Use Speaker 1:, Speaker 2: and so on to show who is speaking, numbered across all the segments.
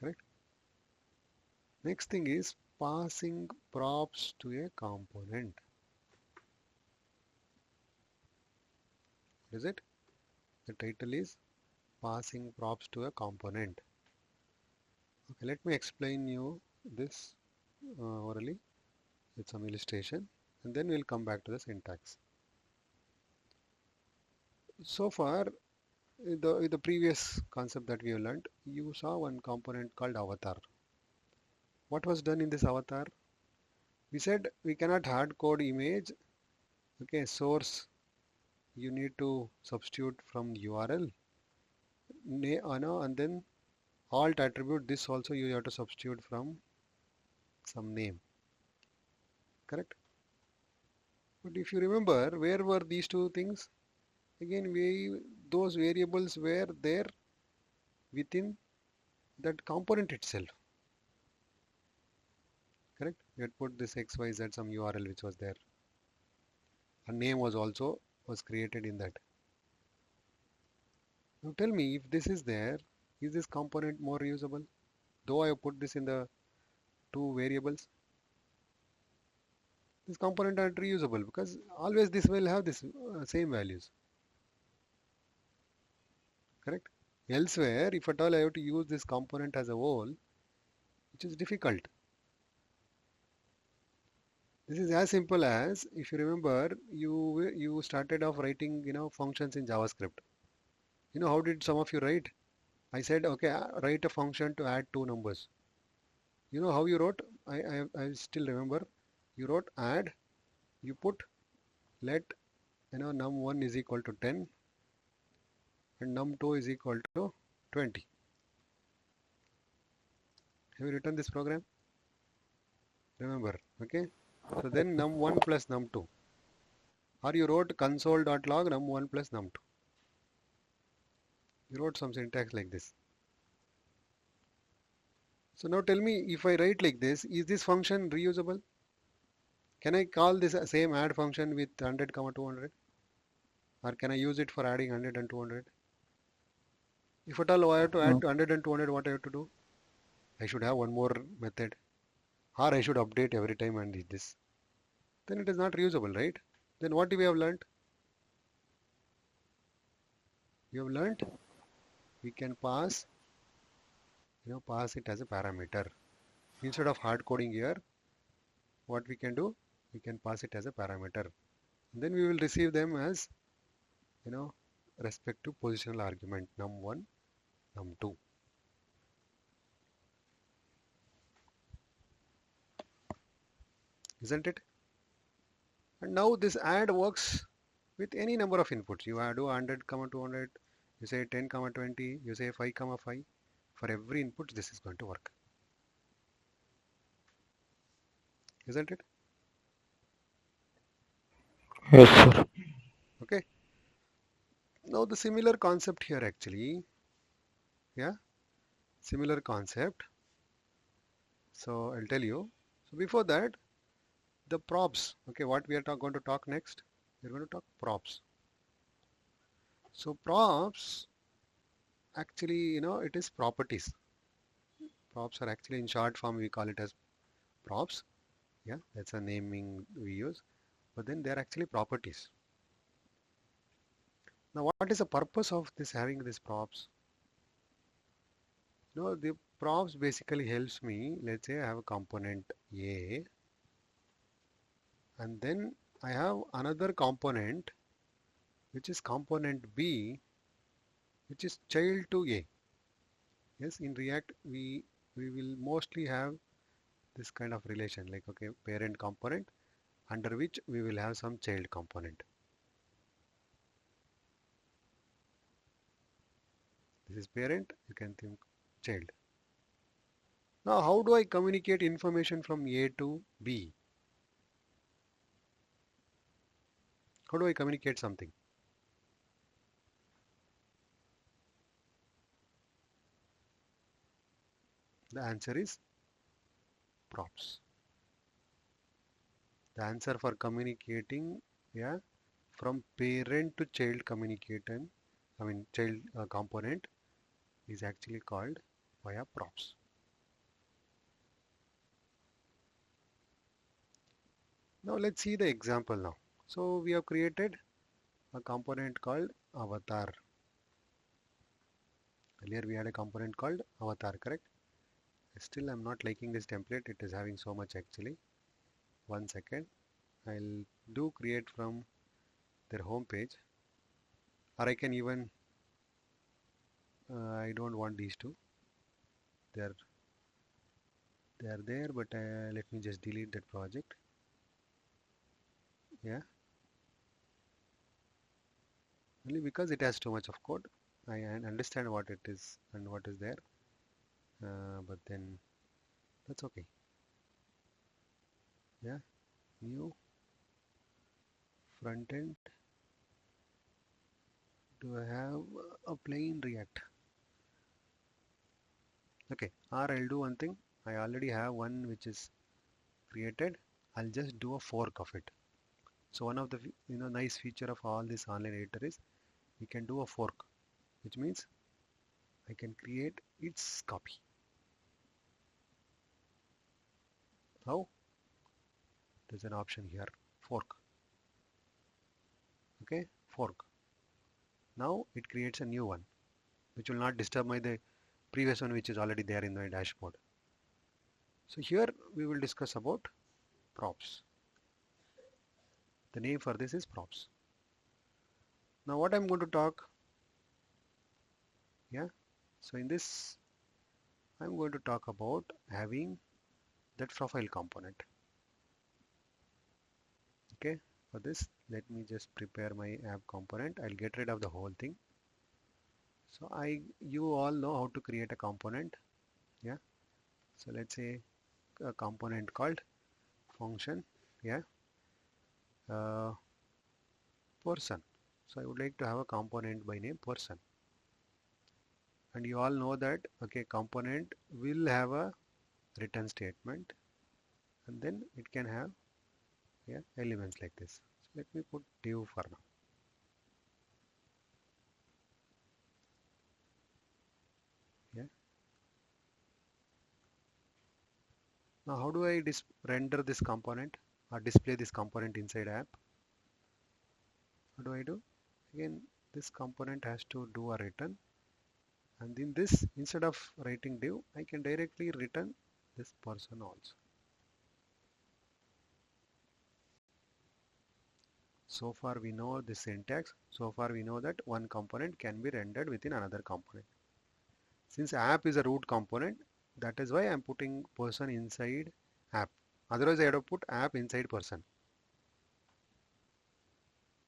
Speaker 1: correct? Next thing is passing props to a component. What is it? The title is passing props to a component. Okay, let me explain you this orally with some illustration, and then we'll come back to the syntax. So far, the previous concept that we have learned, you saw one component called avatar. What was done in this avatar? We said we cannot hard code image. Okay, source you need to substitute from URL, and then alt attribute, this also you have to substitute from some name, correct? But if you remember, where were these two things? Again, those variables were there within that component itself, correct? We had put this XYZ some URL which was there. A name was created in that. Now tell me, if this is there, is this component more reusable? Though I have put this in the two variables, this component are reusable because always this will have this same values, correct? Elsewhere, if at all I have to use this component as a whole, which is difficult. This is as simple as, if you remember, you started off writing, functions in JavaScript. How did some of you write? I said, okay, write a function to add two numbers. You know how you wrote? I still remember. You wrote add, you put let num1 is equal to 10 and num2 is equal to 20. Have you written this program? Remember, okay? So then num1 plus num2. Or you wrote console.log num1 plus num2. You wrote some syntax like this. So now tell me, if I write like this, is this function reusable? Can I call this same add function with 100, 200? Or can I use it for adding 100 and 200? If at all I have to add
Speaker 2: No.
Speaker 1: 100 and 200, what I have to do? I should have one more method. Or I should update every time and need this. Then it is not reusable, right? Then what we have learned? We have learned we can pass it as a parameter. Instead of hard coding here, what we can do, we can pass it as a parameter. And then we will receive them as, respective positional argument, num1, num2. Isn't it? And now this add works with any number of inputs. You do 100, 200, you say 10, 20, you say 5, 5. For every input, this is going to work. Isn't it?
Speaker 2: Yes, sir.
Speaker 1: Okay. Now the similar concept here actually, yeah, similar concept. So I'll tell you. So before that, the props. Okay, what we are going to talk next? We're going to talk props. So props actually, it is properties. Props are actually in short form we call it as props. Yeah, that's a naming we use. But then they're actually properties. Now, what is the purpose of this having these props? The props basically helps me. Let's say I have a component A, and then I have another component which is component B, which is child to A. Yes, in React we will mostly have this kind of relation, like, okay, parent component under which we will have some child component. This is parent, you can think child. Now how do I communicate information from A to B? How do I communicate something? The answer is props. The answer for communicating, yeah, from parent to child communication, I mean child component, is actually called via props. Now let's see the example now. So we have created a component called avatar. Earlier we had a component called avatar, correct? Still I'm not liking this template. It is having so much actually. One second. I'll do create from their home page, or I can even I don't want these two. They're they're there, but let me just delete that project. Yeah, only because it has too much of code. I understand what it is and what is there, but then that's okay. Yeah, new front end. Do I have a plain React? Okay, or I'll do one thing. I already have one which is created. I'll just do a fork of it. So one of the nice feature of all this online editor is we can do a fork, which means I can create its copy. How? There's an option here, fork. Okay, fork. Now it creates a new one, which will not disturb the previous one which is already there in the dashboard. So here we will discuss about props. The name for this is props. Now what I'm going to talk, yeah. So in this, I'm going to talk about having that profile component. Okay, for this, let me just prepare my app component. I'll get rid of the whole thing. So you all know how to create a component. Yeah. So let's say a component called function. Yeah. Uh, person. So I would like to have a component by name person. And you all know that, okay, component will have a return statement, and then it can have, yeah, elements like this. So let me put div for now. Yeah. Now how do I render this component or display this component inside app? What do I do? Again, this component has to do a return, and in this, instead of writing div, I can directly return this person also. So far we know the syntax. So far we know that one component can be rendered within another component. Since app is a root component, that is why I'm putting person inside app. Otherwise I have to put app inside person.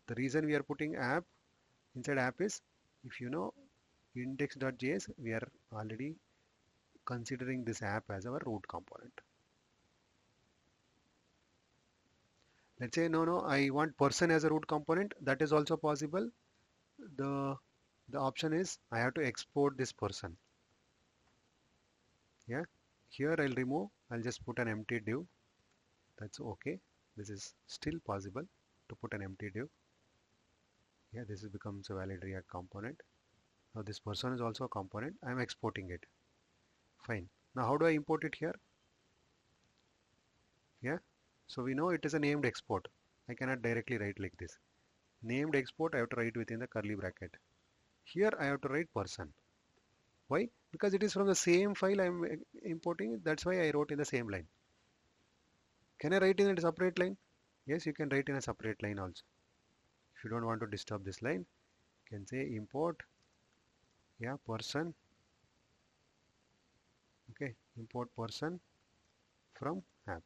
Speaker 1: The reason we are putting app inside app is, if you know index.js, we are already considering this app as our root component. Let's say no, I want person as a root component. That is also possible. The the option is I have to export this person. Yeah, here I'll just put an empty div. That's okay. This is still possible to put an empty div. Yeah, this becomes a valid React component. Now this person is also a component. I'm exporting it. Fine. Now how do I import it here? Yeah, so we know it is a named export. I cannot directly write like this. Named export I have to write within the curly bracket. Here I have to write person. Why? Because it is from the same file I am importing. That's why I wrote in the same line. Can I write in a separate line? Yes, you can write in a separate line also. If you don't want to disturb this line, you can say import, yeah, person. Okay, import person from app.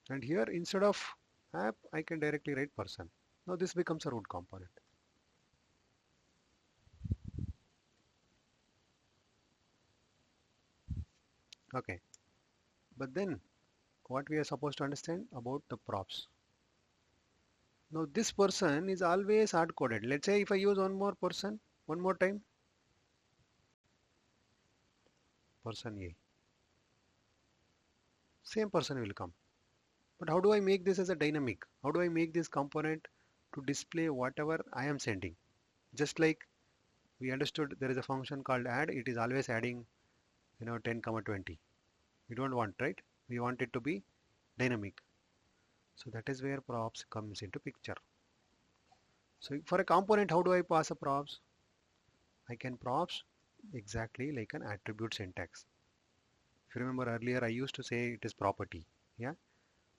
Speaker 1: And here instead of app, I can directly write person. Now this becomes a root component. Okay, but then what we are supposed to understand about the props. Now this person is always hard coded. Let's say if I use one more person, one more time, person A, same person will come. But how do I make this as a dynamic? How do I make this component to display whatever I am sending? Just like we understood there is a function called add, it is always adding 10 comma 20. We don't want, right? We want it to be dynamic. So that is where props comes into picture. So for a component, how do I pass a props? I can props exactly like an attribute syntax. If you remember earlier, I used to say it is property. Yeah.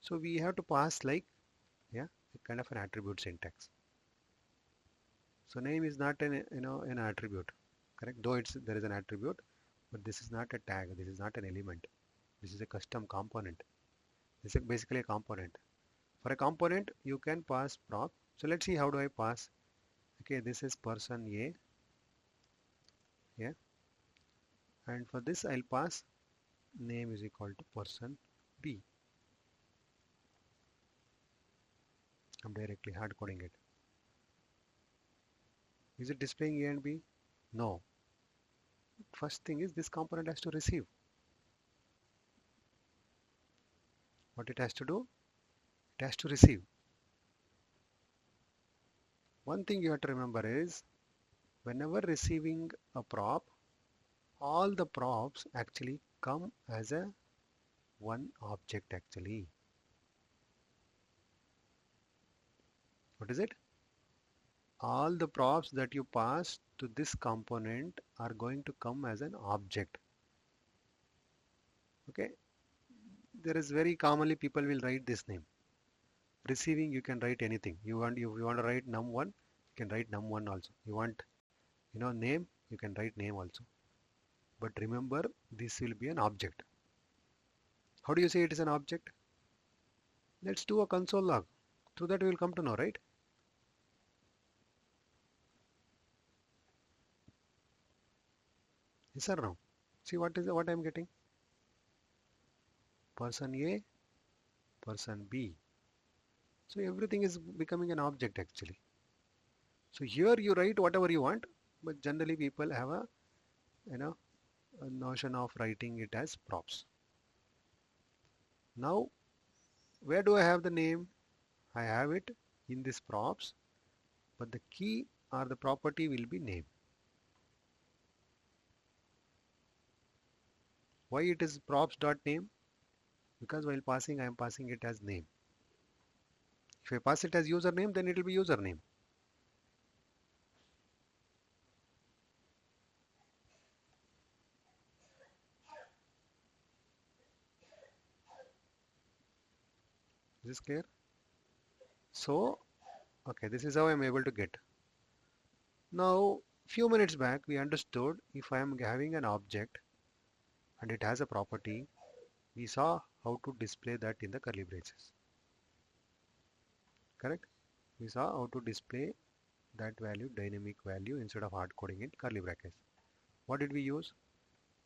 Speaker 1: So we have to pass like, yeah, a kind of an attribute syntax. So name is not an attribute, correct? Though there is an attribute, but this is not a tag. This is not an element. This is a custom component. This is basically a component. For a component, you can pass prop. So let's see how do I pass. Okay, this is person A. Yeah, and for this I'll pass name is equal to person B. I'm directly hard coding it. Is it displaying A and B? No. First thing is this component has to receive. What it has to do? It has to receive. One thing you have to remember is whenever receiving a prop, all the props actually come as a one object actually. What is it? All the props that you pass to this component are going to come as an object. Okay, there is very commonly people will write this name. Receiving, you can write anything. You want to write num1, you can write num1 also. You want name, you can write name also. But remember, this will be an object. How do you say it is an object? Let's do a console log. Through that we will come to know, right? Yes or no? See what I'm getting? Person A, person B. So everything is becoming an object actually. So here you write whatever you want, but generally people have you know a notion of writing it as props. Now where do I have the name? I have it in this props, but the key or the property will be name. Why it is props dot name? Because while passing I am passing it as name. If I pass it as username, then it will be username. Is this clear? So okay, this is how I am able to get. Now few minutes back we understood if I am having an object and it has a property, we saw how to display that in the curly braces. Correct? We saw how to display that value, dynamic value, instead of hard coding in curly brackets. What did we use?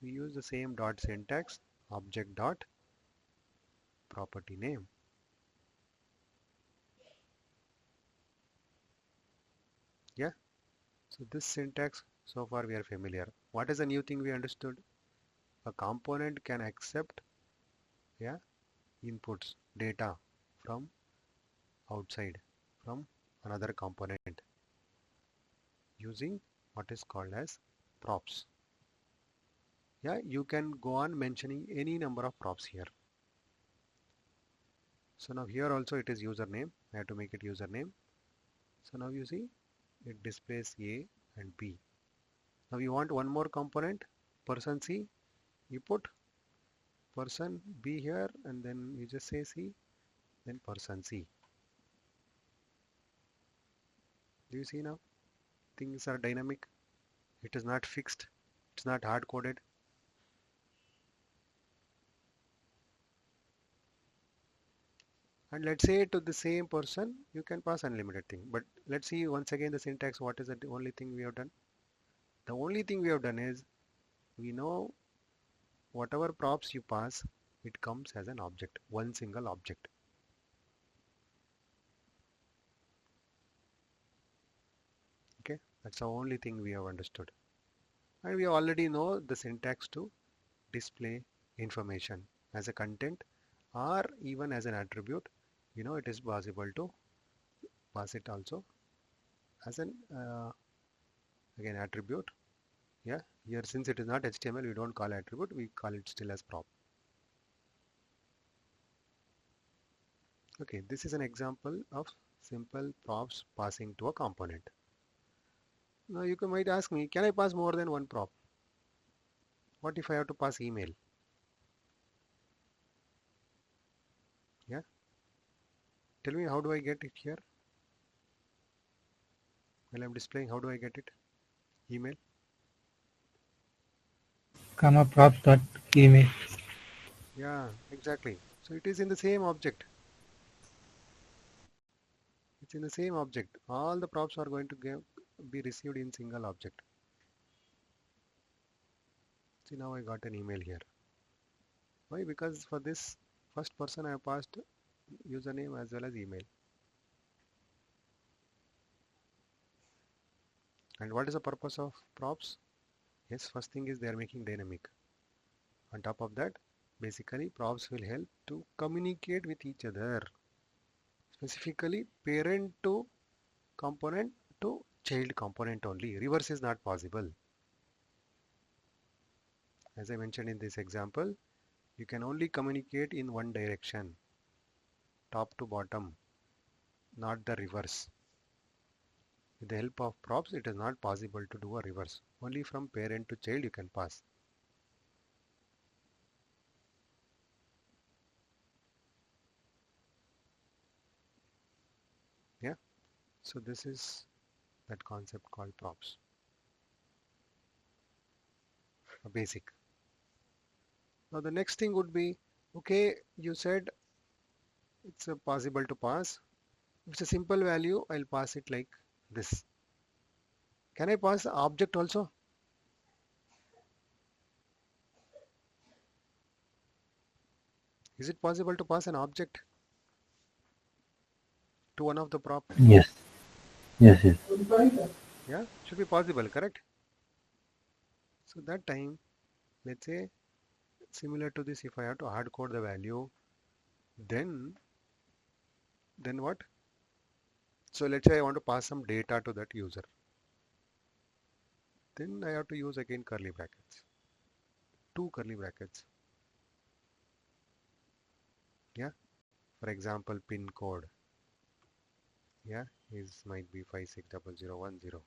Speaker 1: We use the same dot syntax, object dot property name. Yeah. So this syntax so far we are familiar. What is the new thing we understood? A component can accept, yeah, inputs, data from outside, from another component using what is called as props. Yeah, you can go on mentioning any number of props here. So now here also it is username. I have to make it username. So now you see it displays A and B. Now you want one more component, person C. You put person B here and then you just say C, then person C. Do you see now? Things are dynamic. It is not fixed. It's not hard coded. And let's say to the same person, you can pass unlimited thing. But let's see once again the syntax. What is the only thing we have done? The only thing we have done is we know whatever props you pass, it comes as an object, one single object. Okay, that's the only thing we have understood. And we already know the syntax to display information as a content or even as an attribute. It is possible to pass it also as an again attribute Yeah, here since it is not HTML, we don't call attribute, we call it still as prop. Okay, this is an example of simple props passing to a component. Now you might ask me, can I pass more than one prop? What if I have to pass email? Yeah, tell me, how do I get it here? While I'm displaying, how do I get it? Email.
Speaker 2: Comma props dot email.
Speaker 1: Yeah, exactly. So it is in the same object. It's in the same object. All the props are going to be received in single object. See, now I got an email here. Why? Because for this first person I have passed username as well as email. And what is the purpose of props? Yes, first thing is they are making dynamic. On top of that, basically props will help to communicate with each other. Specifically parent to component to child component only. Reverse is not possible. As I mentioned in this example, you can only communicate in one direction, top to bottom, not the reverse. With the help of props, it is not possible to do a reverse. Only from parent to child you can pass. Yeah. So this is that concept called props. A basic. Now the next thing would be, okay, you said it's possible to pass. If it's a simple value, I'll pass it like this. Can I pass the object also? Is it possible to pass an object to one of the prop?
Speaker 2: Yes. Yes. Yes.
Speaker 1: Yeah, should be possible, correct? So that time, let's say similar to this, if I have to hard code the value, then what? So let's say I want to pass some data to that user. Then I have to use again curly brackets. Two curly brackets. Yeah. For example, pin code. Yeah, is might be 560010.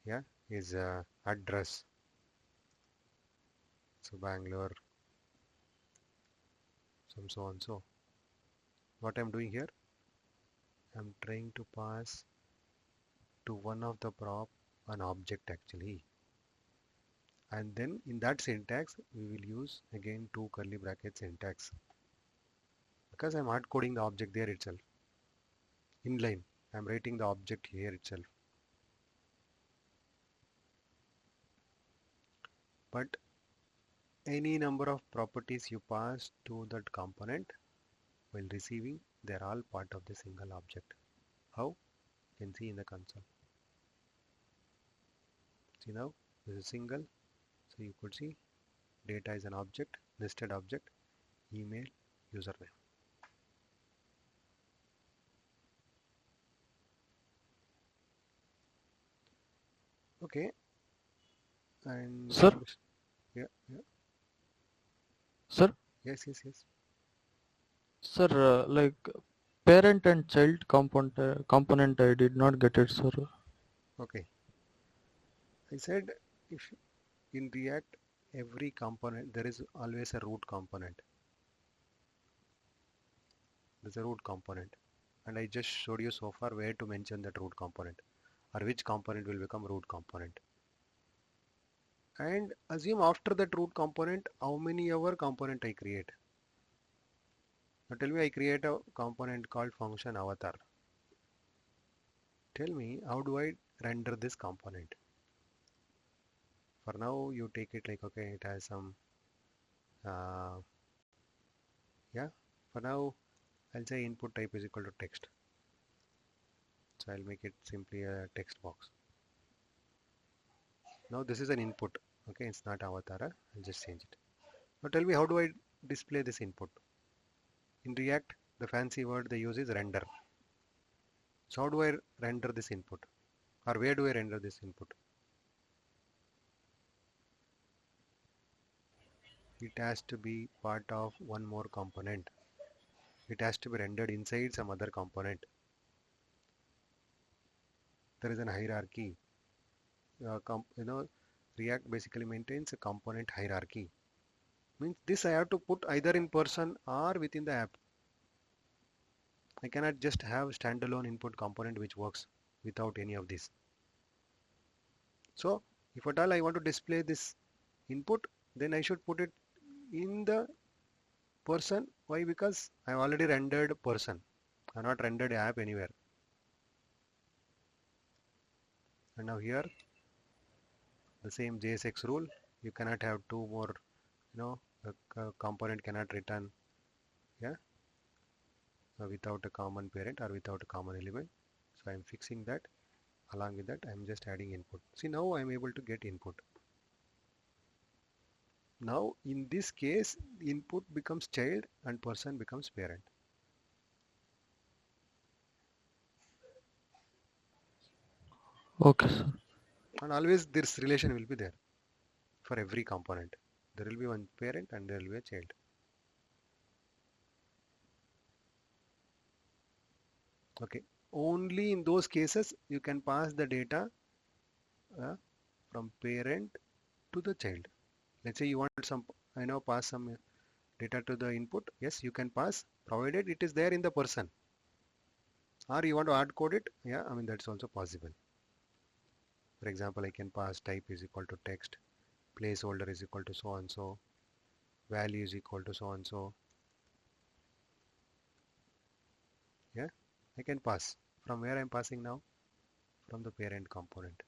Speaker 1: Yeah, is address. So Bangalore, some so on so. What I'm doing here, I'm trying to pass to one of the prop an object actually. And then in that syntax, we will use again two curly bracket syntax because I'm hard coding the object there itself. Inline, I'm writing the object here itself. But any number of properties you pass to that component while receiving, they're all part of the single object. How? You can see in the console. See now, this is single. So you could see data is an object, nested object, email, username. Okay, and
Speaker 3: Sir,
Speaker 1: yeah, yeah,
Speaker 3: sir,
Speaker 1: yes.
Speaker 3: sir, like parent and child component, I did not get it, sir.
Speaker 1: Okay, I said if in React every component there is always a root component. There's a root component, and I just showed you so far where to mention that root component or which component will become root component. And assume after that root component how many ever component I create. Now tell me I create a component called function avatar. Tell me how do I render this component? For now you take it like okay it has some uh, yeah, for now I'll say input type is equal to text. So I'll make it simply a text box. Now this is an input. Okay, it's not avatar. I'll just change it. Now tell me how do I display this input? In React, the fancy word they use is render. So how do I render this input? Or where do I render this input? it has to be part of one more component. It has to be rendered inside some other component. There is an hierarchy. React basically maintains a component hierarchy. Means this I have to put either in person or within the app. I cannot just have standalone input component which works without any of this. So if at all I want to display this input, then I should put it in the person. Why? Because I have already rendered person. I have not rendered app anywhere. And now here the same JSX rule. You cannot have two more, a component cannot return, yeah, without a common parent or without a common element. So I am fixing that. Along with that, I am just adding input. See, now I am able to get input. Now in this case, input becomes child and person becomes parent.
Speaker 3: Okay, sir.
Speaker 1: And always this relation will be there for every component. There will be one parent and there will be a child. Okay. Only in those cases you can pass the data from parent to the child. Let's say you want some, pass some data to the input. Yes, you can pass, provided it is there in the person. Or you want to hard code it. Yeah, I mean that's also possible. For example, I can pass type is equal to text, placeholder is equal to so and so, value is equal to so and so. Yeah, I can pass. From where I'm passing now? From the parent component.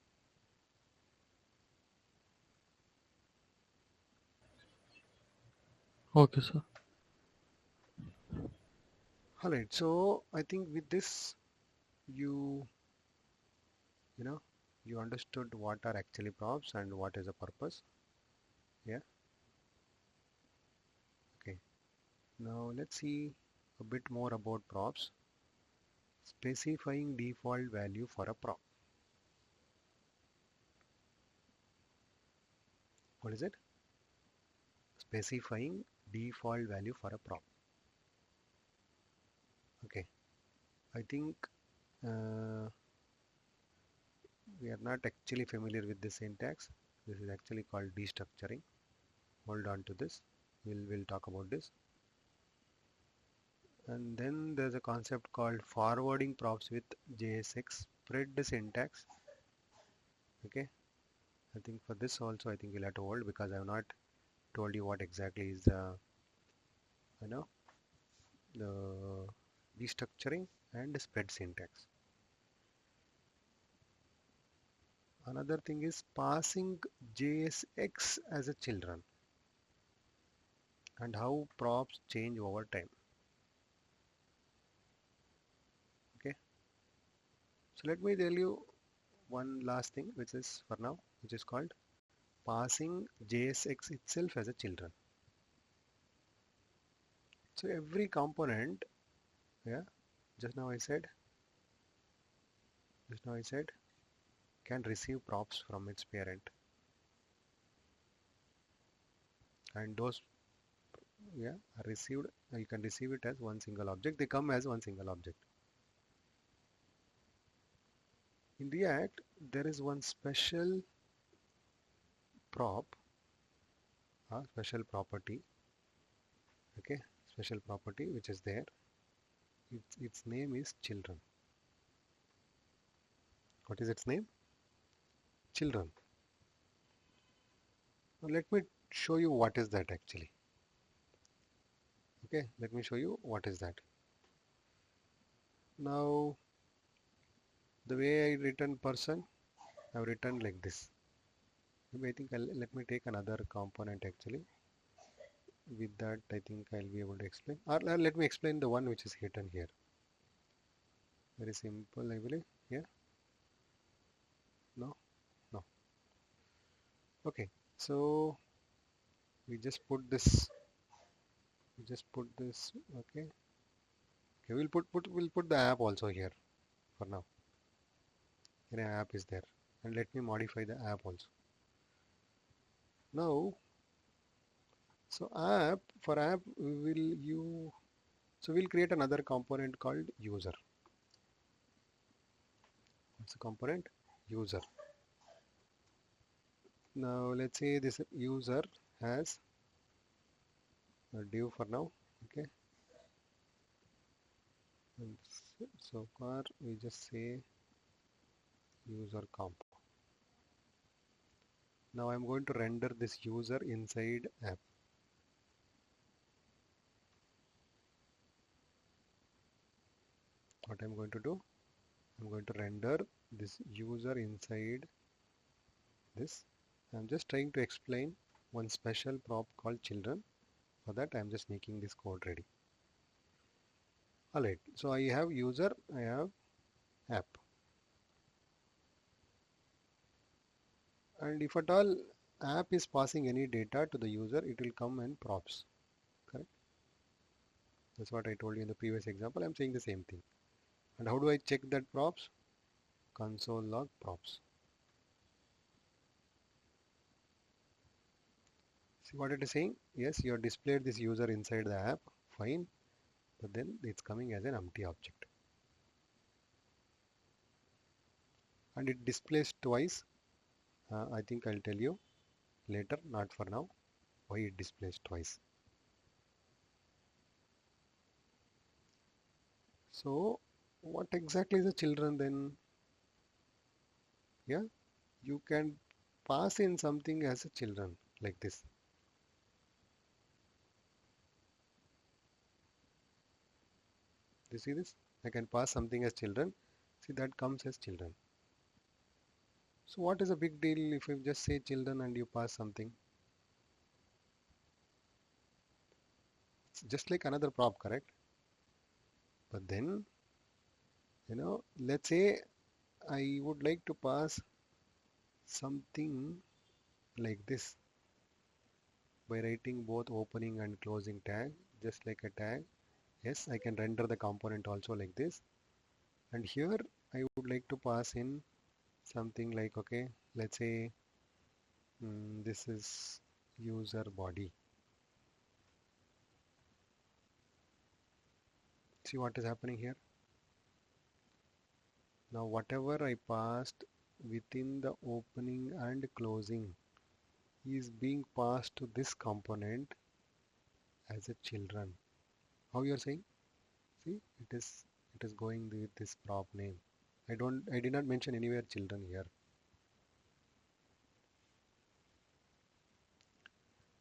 Speaker 3: Okay, sir.
Speaker 1: Alright, so I think with this you you know you understood what are actually props and what is the purpose. Yeah, okay. Now let's see a bit more about props. Specifying default value for a prop. What is it? Specifying default value for a prop. Okay, I think we are not actually familiar with this syntax. This is actually called destructuring. Hold on to this. We'll talk about this. And then there's a concept called forwarding props with JSX spread syntax. Okay, I think for this also I think we'll have to hold because I have not told you what exactly is you know the destructuring and spread syntax. Another thing is passing JSX as a children and how props change over time. Okay, so let me tell you one last thing which is for now, which is called passing JSX itself as a children. So every component, yeah, just now I said, can receive props from its parent, and those, yeah, are received. You can receive it as one single object. They come as one single object. In React, there is one special prop, special property. Okay, special property which is there. Its name is children. What is its name? Children. Now let me show you what is that actually. Okay, let me show you what is that. Now, the way I written person, I've written like this. Maybe I think let me take another component actually. With that, I think I'll be able to explain. Or let me explain the one which is written here. Very simple, I believe. Yeah. No. No. Okay. So we just put this. Okay. Okay. We'll put the app also here for now. An app is there, and let me modify the app also. Now, So for app we'll create another component called user. It's a component user. Now let's say this user has a div for now. Okay, and so far we just say user comp. Now I'm going to render this user inside app. What I'm going to do, I'm going to render this user inside this. I'm just trying to explain one special prop called children. For that I'm just making this code ready. Alright, so I have user, I have app, and if at all app is passing any data to the user, it will come in props. Correct? That's what I told you in the previous example. I'm saying the same thing. And how do I check that props? Console log props. See what it is saying? Yes, you have displayed this user inside the app, fine, but then it's coming as an empty object. And it displays twice. I think I'll tell you later, not for now, why it displays twice. So what exactly is the children then? Yeah, you can pass in something as a children like this. Do you see this? I can pass something as children. See, that comes as children. So what is a big deal if you just say children and you pass something? It's just like another prop, correct? But then, let's say I would like to pass something like this by writing both opening and closing tag, just like a tag. Yes, I can render the component also like this. And here I would like to pass in something like, okay, let's say this is user body. See what is happening here? Now whatever I passed within the opening and closing is being passed to this component as a children. How you are saying? See, it is going with this prop name. I did not mention anywhere children here.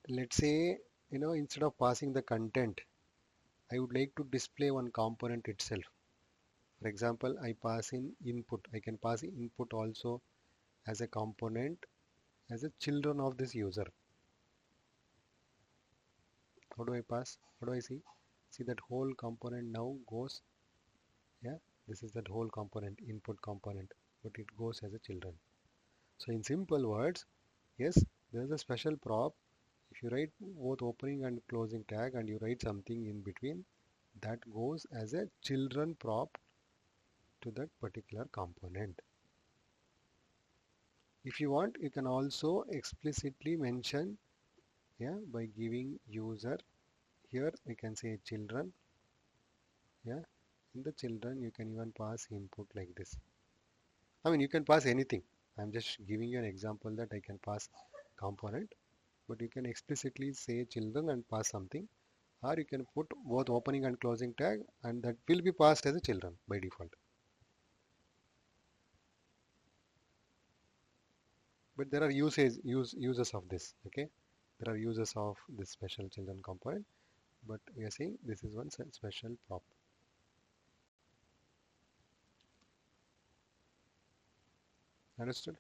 Speaker 1: Let's say, instead of passing the content, I would like to display one component itself. For example, I pass in input. I can pass input also as a component as a children of this user. How do I pass? How do I see? See that whole component now goes, yeah, this is that whole component, input component, but it goes as a children. So in simple words, yes, there is a special prop. If you write both opening and closing tag and you write something in between, that goes as a children prop to that particular component. If you want, you can also explicitly mention, yeah, by giving user, here we can say children, yeah, in the children you can even pass input like this. I mean, you can pass anything. I'm just giving you an example that I can pass component, but you can explicitly say children and pass something, or you can put both opening and closing tag, and that will be passed as a children by default. But there are uses of this. Okay, there are uses of this special children component, but we are saying this is one special prop. Understood?